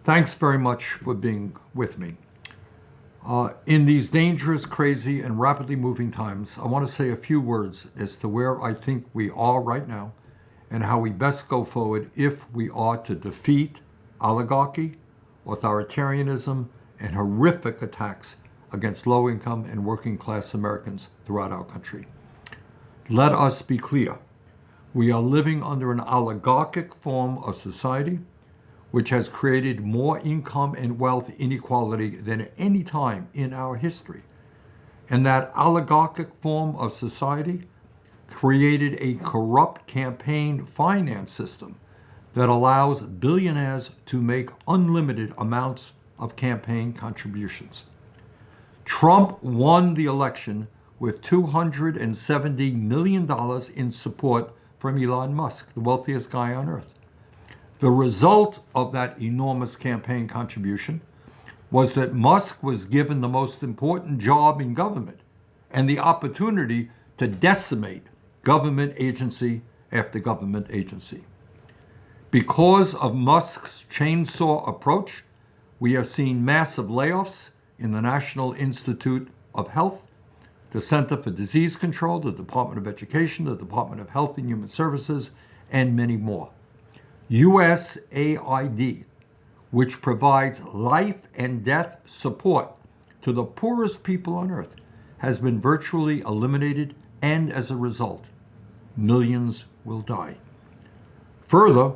Thanks very much for being with me. In these dangerous, crazy, and rapidly moving times, I want to say a few words as to where I think we are right now and how we best go forward if we are to defeat oligarchy, authoritarianism, and horrific attacks against low-income and working-class Americans throughout our country. Let us be clear. We are living under an oligarchic form of society which has created more income and wealth inequality than at any time in our history. And that oligarchic form of society created a corrupt campaign finance system that allows billionaires to make unlimited amounts of campaign contributions. Trump won the election with $270 million in support from Elon Musk, the wealthiest guy on earth. The result of that enormous campaign contribution was that Musk was given the most important job in government and the opportunity to decimate government agency after government agency. Because of Musk's chainsaw approach, we have seen massive layoffs in the National Institute of Health, the Center for Disease Control, the Department of Education, the Department of Health and Human Services, and many more. USAID, which provides life and death support to the poorest people on earth, has been virtually eliminated, and as a result, millions will die. Further,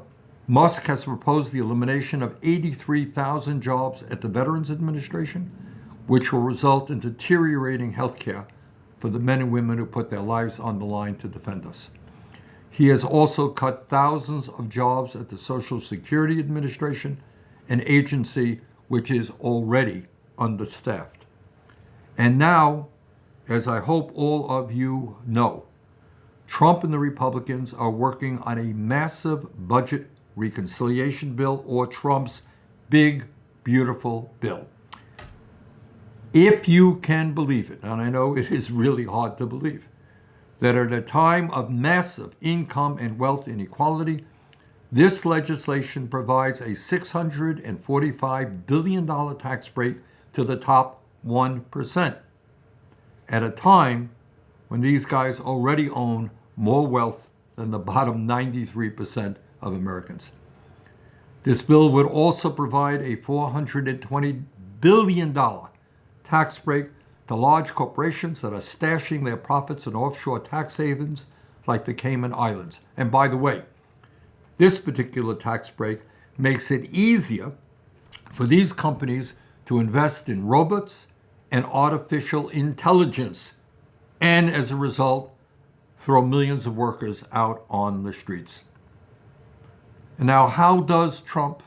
Musk has proposed the elimination of 83,000 jobs at the Veterans Administration, which will result in deteriorating health care for the men and women who put their lives on the line to defend us. He has also cut thousands of jobs at the Social Security Administration, an agency which is already understaffed. And now, as I hope all of you know, Trump and the Republicans are working on a massive budget reconciliation bill, or Trump's big, beautiful bill. If you can believe it, and I know it is really hard to believe, that at a time of massive income and wealth inequality, this legislation provides a $645 billion tax break to the top 1%, at a time when these guys already own more wealth than the bottom 93% of Americans. This bill would also provide a $420 billion tax break to large corporations that are stashing their profits in offshore tax havens like the Cayman Islands. And by the way, this particular tax break makes it easier for these companies to invest in robots and artificial intelligence, and as a result, throw millions of workers out on the streets. And now, how does Trump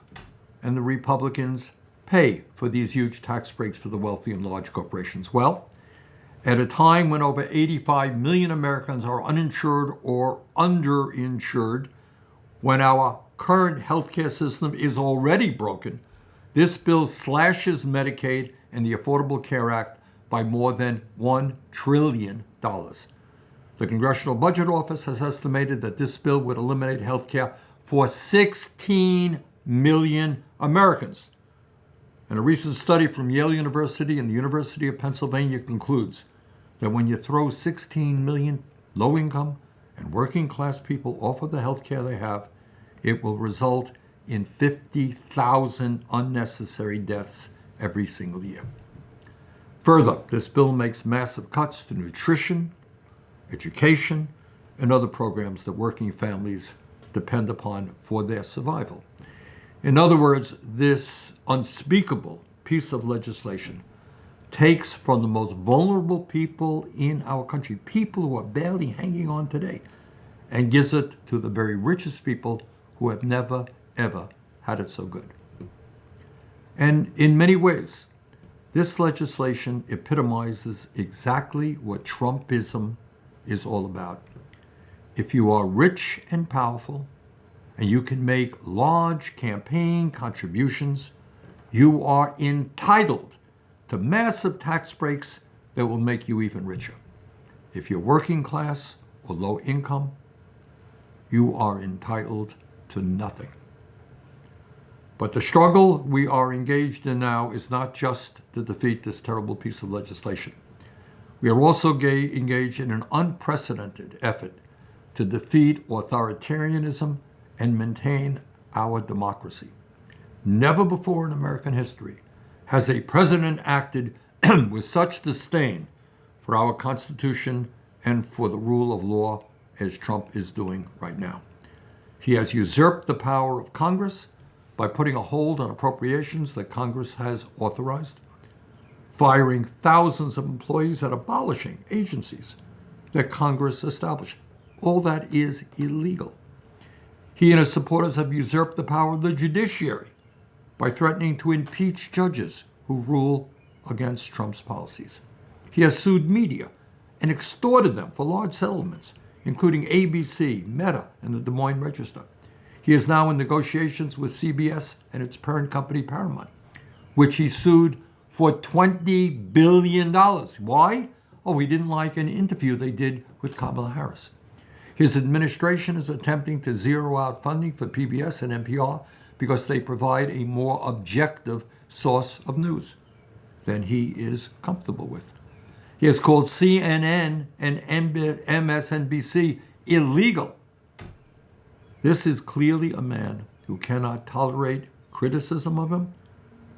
and the Republicans pay for these huge tax breaks for the wealthy and large corporations? Well, at a time when over 85 million Americans are uninsured or underinsured, when our current healthcare system is already broken, this bill slashes Medicaid and the Affordable Care Act by more than $1 trillion. The Congressional Budget Office has estimated that this bill would eliminate health care for 16 million Americans. And a recent study from Yale University and the University of Pennsylvania concludes that when you throw 16 million low-income and working-class people off of the health care they have, it will result in 50,000 unnecessary deaths every single year. Further, this bill makes massive cuts to nutrition, education, and other programs that working families depend upon for their survival. In other words, this unspeakable piece of legislation takes from the most vulnerable people in our country, people who are barely hanging on today, and gives it to the very richest people who have never, ever had it so good. And in many ways, this legislation epitomizes exactly what Trumpism is all about. If you are rich and powerful, and you can make large campaign contributions, you are entitled to massive tax breaks that will make you even richer. If you're working class or low income, you are entitled to nothing. But the struggle we are engaged in now is not just to defeat this terrible piece of legislation. We are also engaged in an unprecedented effort to defeat authoritarianism and maintain our democracy. Never before in American history has a president acted with such disdain for our Constitution and for the rule of law as Trump is doing right now. He has usurped the power of Congress by putting a hold on appropriations that Congress has authorized, firing thousands of employees and abolishing agencies that Congress established. All that is illegal. He and his supporters have usurped the power of the judiciary by threatening to impeach judges who rule against Trump's policies. He has sued media and extorted them for large settlements, including ABC, Meta, and the Des Moines Register. He is now in negotiations with CBS and its parent company, Paramount, which he sued for $20 billion. Why? Oh, he didn't like an interview they did with Kamala Harris. His administration is attempting to zero out funding for PBS and NPR because they provide a more objective source of news than he is comfortable with. He has called CNN and MSNBC illegal. This is clearly a man who cannot tolerate criticism of him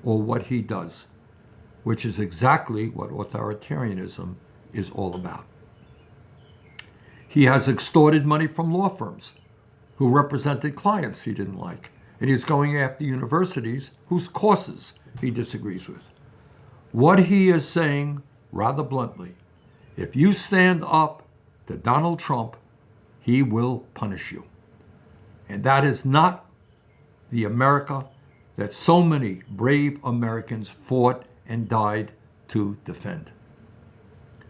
or what he does, which is exactly what authoritarianism is all about. He has extorted money from law firms who represented clients he didn't like, and he's going after universities whose courses he disagrees with. What he is saying, rather bluntly, if you stand up to Donald Trump, he will punish you. And that is not the America that so many brave Americans fought and died to defend.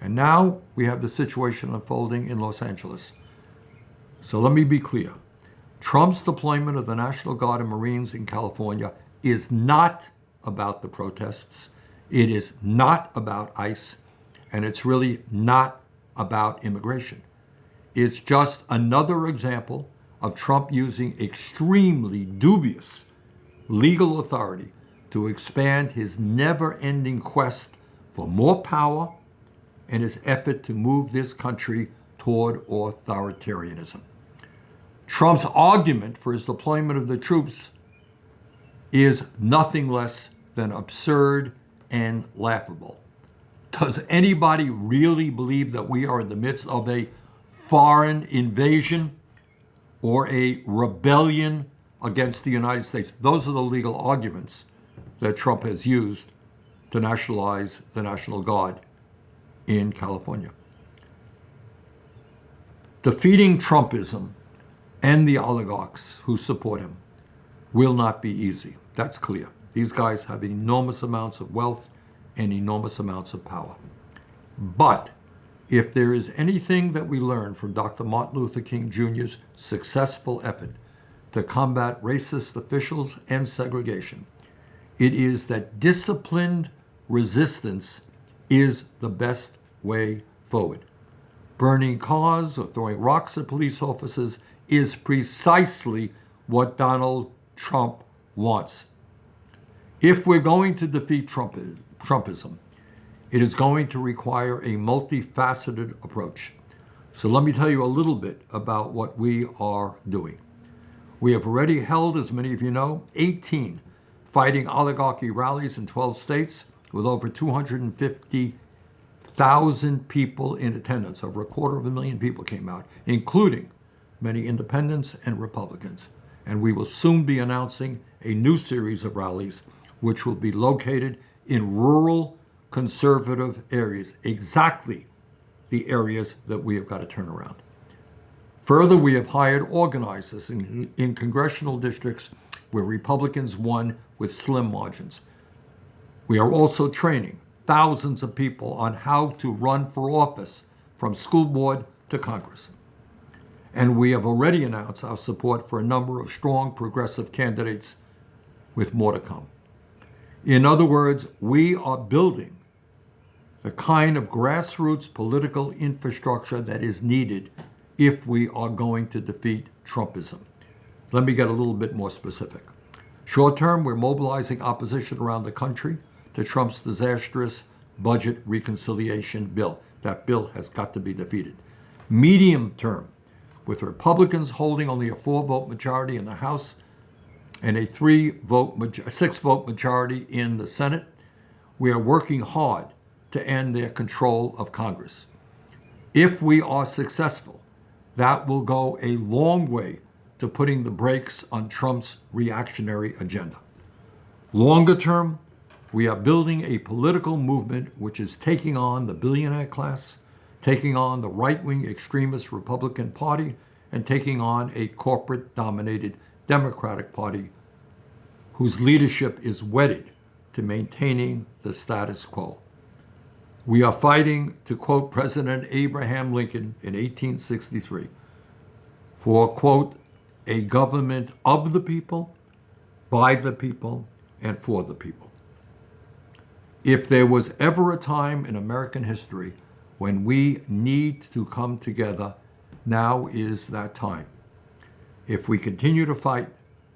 And now we have the situation unfolding in Los Angeles. So let me be clear. Trump's deployment of the National Guard and Marines in California is not about the protests. It is not about ICE. And it's really not about immigration. It's just another example of Trump using extremely dubious legal authority to expand his never-ending quest for more power and his effort to move this country toward authoritarianism. Trump's argument for his deployment of the troops is nothing less than absurd and laughable. Does anybody really believe that we are in the midst of a foreign invasion or a rebellion against the United States? Those are the legal arguments that Trump has used to nationalize the National Guard in California. Defeating Trumpism and the oligarchs who support him will not be easy. That's clear. These guys have enormous amounts of wealth and enormous amounts of power. But if there is anything that we learn from Dr. Martin Luther King Jr.'s successful effort to combat racist officials and segregation, it is that disciplined resistance is the best way forward. Burning cars or throwing rocks at police officers is precisely what Donald Trump wants. If we're going to defeat Trumpism, it is going to require a multifaceted approach. So let me tell you a little bit about what we are doing. We have already held, as many of you know, 18 fighting oligarchy rallies in 12 states with over 250,000 people in attendance. Over 250,000 people came out, including many independents and Republicans. And we will soon be announcing a new series of rallies which will be located in rural conservative areas, exactly the areas that we have got to turn around. Further, we have hired organizers in congressional districts where Republicans won with slim margins. We are also training thousands of people on how to run for office, from school board to Congress. And we have already announced our support for a number of strong progressive candidates, with more to come. In other words, we are building the kind of grassroots political infrastructure that is needed if we are going to defeat Trumpism. Let me get a little bit more specific. Short term, we're mobilizing opposition around the country to Trump's disastrous budget reconciliation bill. That bill has got to be defeated. Medium term, with Republicans holding only a 4-vote majority in the House and a 6-vote majority in the Senate, we are working hard to end their control of Congress. If we are successful, that will go a long way to putting the brakes on Trump's reactionary agenda. Longer term, we are building a political movement which is taking on the billionaire class, taking on the right-wing extremist Republican Party, and taking on a corporate-dominated Democratic Party whose leadership is wedded to maintaining the status quo. We are fighting, to quote President Abraham Lincoln in 1863, for, quote, a government of the people, by the people, and for the people. If there was ever a time in American history when we need to come together, now is that time. If we continue to fight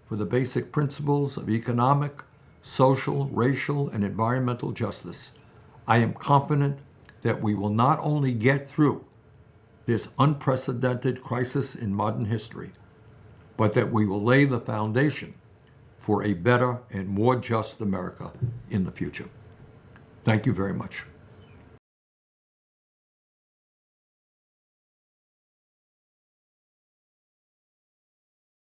for the basic principles of economic, social, racial, and environmental justice, I am confident that we will not only get through this unprecedented crisis in modern history, but that we will lay the foundation for a better and more just America in the future. Thank you very much.